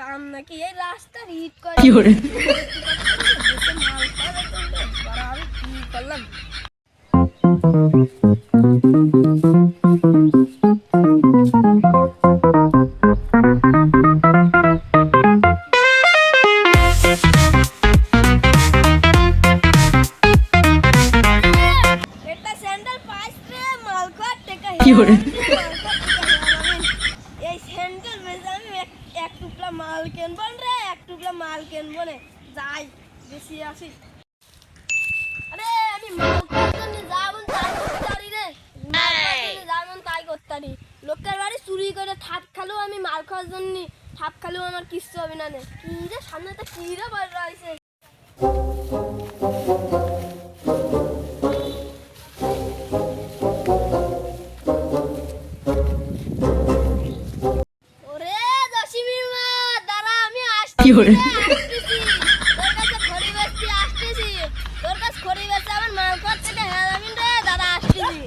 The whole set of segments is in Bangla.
কাম নাকি এই রাস্তা হিট করে কি করে আমি কি করলাম এটা স্যান্ডেল পাইছ রে মালকট টাকা কি করে এই স্যান্ডেল বেচে আমি এক টুকরা মাল কিনবো রে এক টুকরা মাল কিনবো রে যাই বেশি আসি আরে আমি মাল করতে যাবো তাই করতারি রে যাবো তাই করতারি লোকের বাড়ি চুরি করে ঠাপ খালো আমি মাল খাওয়ার জন্য ঠাপ খালেও আমার কিচ্ছু হবে না রে কি রে সামনে তো কি রে বার রয়েছে ওরে দশমীর মা দাঁড়া আমি আসছি কি করে তোর কাছে খড়ি বেচতে আসতেছি তোর কাছে খড়ি বেচতে আমার মাল খাওয়ার থেকে হেলামিন রে দাঁড়া আসতেছি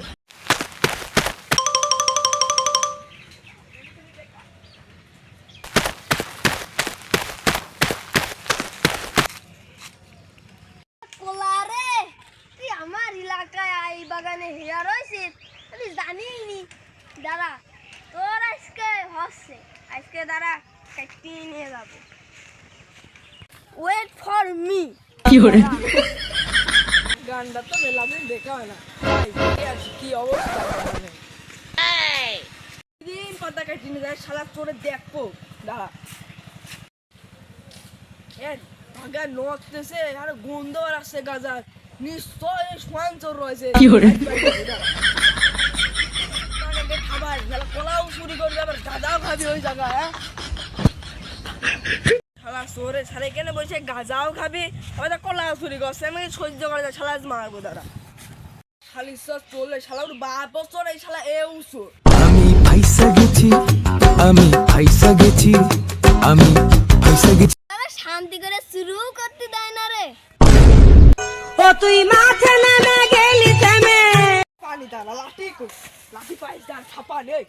কোলারে তুই আমার এলাকায় এই বাগানে হেয়া রয়েছে আমি জানিই নি দাঁড়া তোর আজকে হচ্ছে আজকে দাঁড়া কাটি নিয়ে যাবো ওয়েট ফর মি কি করে গানটা তো মেলাদিন দেখা হয় না ভাই, দেখে আসি কি অবস্থা মানে দিন পাতা কাটি নিয়ে যায় শালা তোরে দেখবো দাঁড়া ভাগা নড়তেছে আর গন্ধ আর আসছে গাজার নিশ্চয় সোয়ান চোর রয়েছে কি করে? খাবার কলাও চুরি করবে আবার গাঁজাও খাবি ওই জায়গা হ্যাঁ শালা চোরে সারে কেন বলছে গাঁজাও খাবি হয়তো কলাও চুরি করছে আমি সহ্য করে যায় শালা মারবো দাঁড়া খালি সব চলে শালা ওর বাপ বছর এই শালা এ উসুর আমি ফাইসা গেছি আমি ফাইসা গেছি আমি ফাইসা গেছি তারা শান্তি করে শুরু করতে দেয় না রে ও তুই মাঠে নেমে গেলি থেমে পানি দাঁড়া লাঠি পাইস দাঁড় ছাপা নেই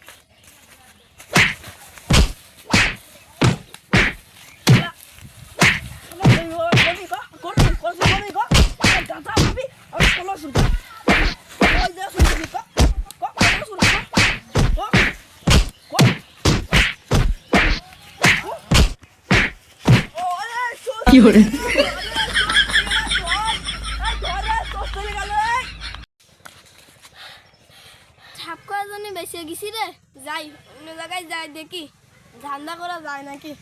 কি করে ছাপ করার জন্য বেঁচে গেছি রে যাই অন্য জায়গায় যাই দেখি ধান্দা করা যায় নাকি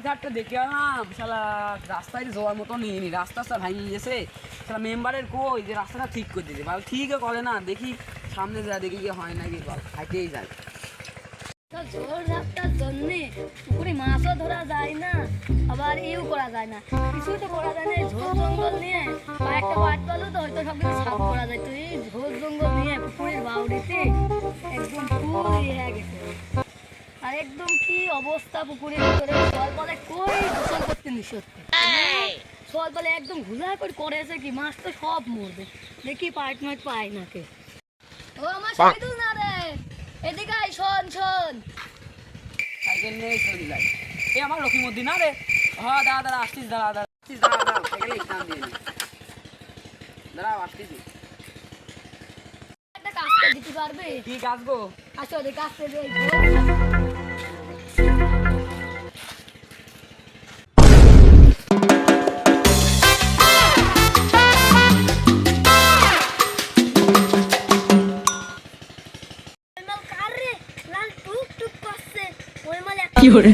ঘাটটা দেখে আলাম শালা রাস্তায় যাওয়ার মতো নিয়ে নি রাস্তা ভাঙিয়ে গেছে শালা মেম্বারের কই যে রাস্তাটা ঠিক করে দিতে বল ঠিকই করে না দেখি সামনে যা দেখি কি হয় নাকি বল হাইটেই যায় ঝোর ঝাপটার জন্যে পুকুরে মাছও ধরা যায় না আবার ইউ করা যায় না কিছু তো করা যায় না এই ঝোর জঙ্গল নিয়ে একটা পাট পালো তো হয়তো সব কিছু সাফ করা যায় তো এই ঝোর জঙ্গল নিয়ে পুকুরের বাউরিতে একদম ফুল হয়ে গেছে আর একদম কি অবস্থা পুকুরের ভিতরে জল বলে কই গোসল করতে নিষেধ জল বলে একদম ঘুলা করে করেছে কি মাছ তো সব মরবে দেখি পাট মাছ পায় নাকে ও আমার সাইদুল না রে এদিকে আয় শোন সাইকেল নিয়ে চলে যায় এ আমার লক্ষ্মীমদ্দি না রে হ্যাঁ দাঁড়া আসতিস দাঁড়া সাইকেলে ইসলাম দিয়ে নি দাঁড়াও আসতেছি একটা কাজ করে দিতে পারবে কি কাজ গো আসো ওদের কাজ করে মাল কার রে লাল টুক টুক করছে ওই মাল কি করে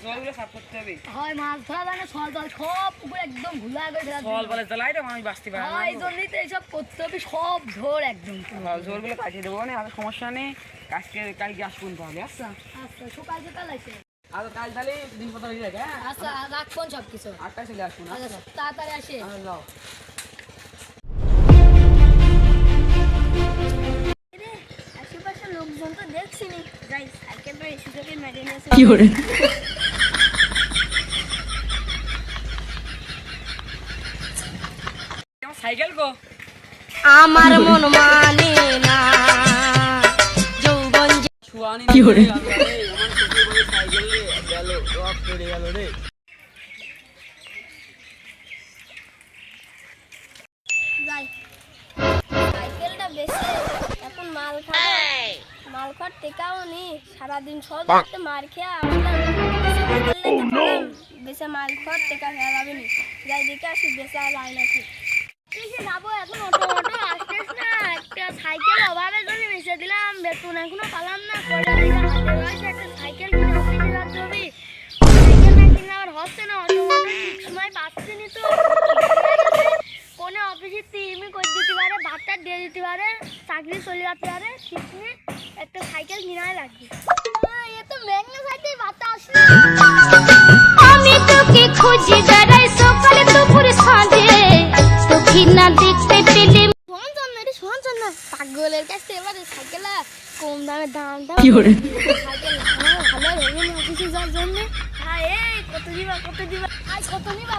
জলগুলো সাফ করতে হবে হয় মাছ ধরা যায় না ছল জল সব পুকুর একদম ঘুলা করে ফেলা জল বলে জ্বালাই রে মানুষ বাঁচতে পারে হয় এই জন্যই তো এইসব করতে হবে সব ঝোর একদম না জলগুলো কাটিয়ে দেবো না আর সমস্যা নেই কালকে আসবেন তাহলে আচ্ছা আচ্ছা সকাল আছে আর কাল তাহলে দিন কথা হয়ে যায় হ্যাঁ আচ্ছা রাখুন সব কিছু 8টায় চলে আসুন আচ্ছা তাড়াতাড়ি আসে যাও রে আশেপাশে লোকজন তো দেখছি নি যাই সাইকেলটা এই সুযোগে মেরে নিয়েছে কি করে সাইকেল গো আমার মন মানে না যৌবন সোয়ানি কি করে আমার শ্বশুর বাড়ির সাইকেল গেল সব পড়ে গেল রে। যাই সাইকেলটা বেশি এখন মাল খাওয়ার টেকাও নি সারাদিন সব একটা মার খেয়ে বেশি মাল খাওয়ার টেকা খেয়া যাবে নি যাই দেখে আসি বেচা যায় নাকি যাবো এখন অটো আসতেছ না একটা সাইকেল অভাবের জন্য বেঁচে দিলাম বেতন এখনো পালাম না একটা সাইকেল কিনে অফিসে যাচ্ছে হবে সাইকেল না কিনে আর হচ্ছে না অটো ঠিক সময় পাচ্ছি নি তো কোনো অফিসে টিমই করে দিতে পারে ভাতটা দিয়ে দিতে পারে চাকরি চলে যেতে পারে ঠিক নিয়ে একটা সাইকেল কিনাই লাগবে এ তো মেঘনা সাইকেল ভাতটা আসলে আমি তোকে খুঁজি বেড়াই সকালে দুপুর সাঁঝে তোকে না দেখতে পেলে শোন না পাগলের কাছে এবারে সাইকেল কম দামটা কি করে সাইকেল ভালো হবে না অফিসে যাওয়ার জন্য হ্যাঁ এই কত দিবা আজ কত নিবা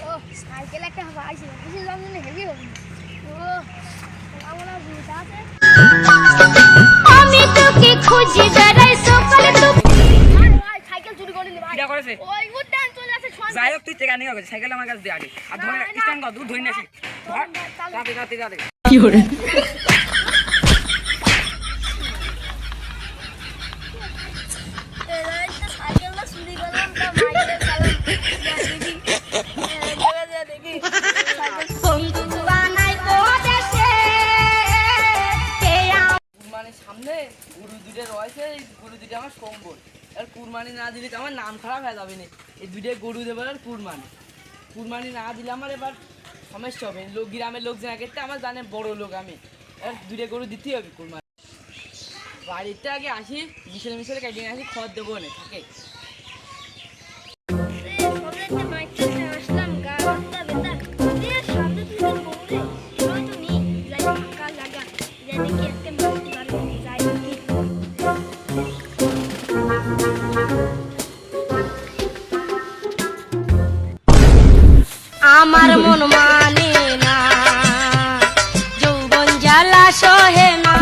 ও সাইকেল একটা পাইছি অফিসে যাওয়ার জন্য হেভি হবে ও আমরা বুঝা আছে আমি তোকে খুঁজি বেড়াই সকালে দুপুর সাইকেল চুরি করে নিবা কিটা করেছে ওই উদ্যান চলে আসে যাই হোক তুই টেকা নিয়ে গেছে সাইকেল আমার কাছে দে আগে আর ধরে স্ট্যান্ড কর দূর ধরে নিয়ে আসি ধর তাতে কি করে সাইকেলটা চুরি করলাম তা মাইকেল চালাম দেখি বানাই দেশে কুরবানির সামনে গরু দুটো রয়েছে এই গরু দুটো আমার সম্বল আর কুরবানি না দিলে তো আমার নাম খারাপ হয়ে যাবে না এই দুটো গরু দেবো আর কুরবানি না দিলে আমার এবার সমস্যা হবে লোক গ্রামের লোক জানা ক্ষেত্রে আমার জানে বড় লোক আমি আর দুটো গরু দিতেই হবে কুরবানি বাড়িতে আগে আসি মিশালে কেটে আসি খড় দেবো না থাকে আসলাম গা হাতটা বেতা সামনে তুই বলরে নয় তো নি যাই ফাঁকা জায়গা যাই দেখি একটা মাছ ধরে যাই দেখি আমার মন মানে না যৌবন জ্বালা সহে না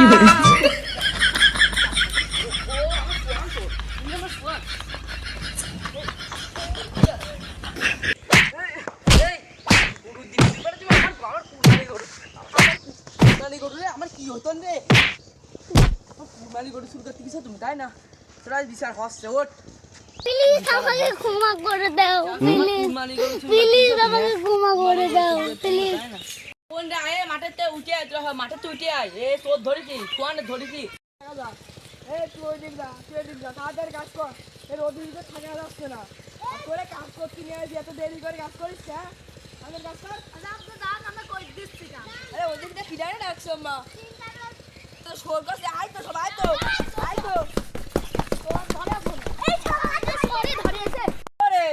আমার কি হতো রে কুরবানি গরু শুরু করতে গেছো তুমি তাই না তোরা বিচার হচ্ছে ওঠ প্লিজ আমাকে ক্ষমা করে দাও কুরবানি গরু প্লিজ আমাকে ক্ষমা করে দাও প্লিজ কোন রে আয় মাঠেতে উঠে আয় তোরা মাঠেতে উঠে আয় এ তোর ধরেছি তোয়ানে ধরেছি এই তুই দিক যা তাড়াতাড়ি কাজ কর এই রোদের ভিতরে থাকা যাচ্ছে না আর তোরা কাজ করতে নিয়ে আসবি এত দেরি করে কাজ করিস হ্যাঁ আমাদের কাজ কর আপনি দাঁত আমরা কই দিচ্ছি না আরে ওদিকটা কিনারে রাখছো মা তো শোর করছে আয় তো সবাই তো আয় তো তোর ধরে আসুন এই সারা সরি ধরেছে ওরে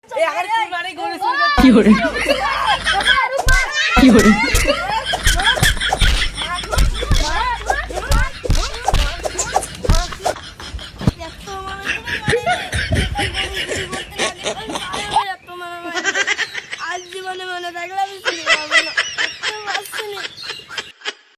এই আগে কুরবানি গরু শুরু কি করে কি করে